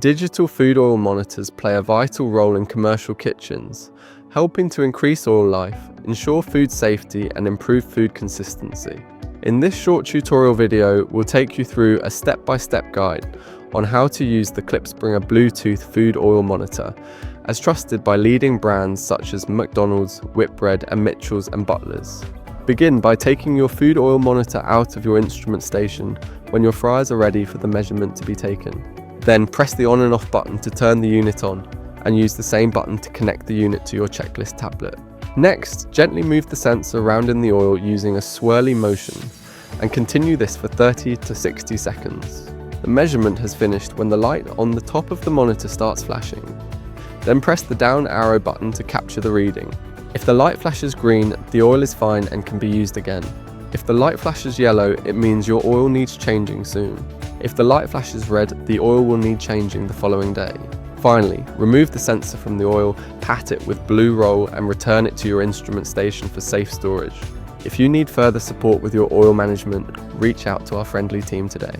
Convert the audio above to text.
Digital food oil monitors play a vital role in commercial kitchens, helping to increase oil life, ensure food safety, and improve food consistency. In this short tutorial video, we'll take you through a step-by-step guide on how to use the Klipspringer Bluetooth food oil monitor, as trusted by leading brands such as McDonald's, Whitbread, and Mitchell's and Butlers. Begin by taking your food oil monitor out of your instrument station when your fryers are ready for the measurement to be taken. Then press the on and off button to turn the unit on, and use the same button to connect the unit to your checklist tablet. Next, gently move the sensor around in the oil using a swirly motion, and continue this for 30 to 60 seconds. The measurement has finished when the light on the top of the monitor starts flashing. Then press the down arrow button to capture the reading. If the light flashes green, the oil is fine and can be used again. If the light flashes yellow, it means your oil needs changing soon. If the light flashes red, the oil will need changing the following day. Finally, remove the sensor from the oil, pat it with blue roll, and return it to your instrument station for safe storage. If you need further support with your oil management, reach out to our friendly team today.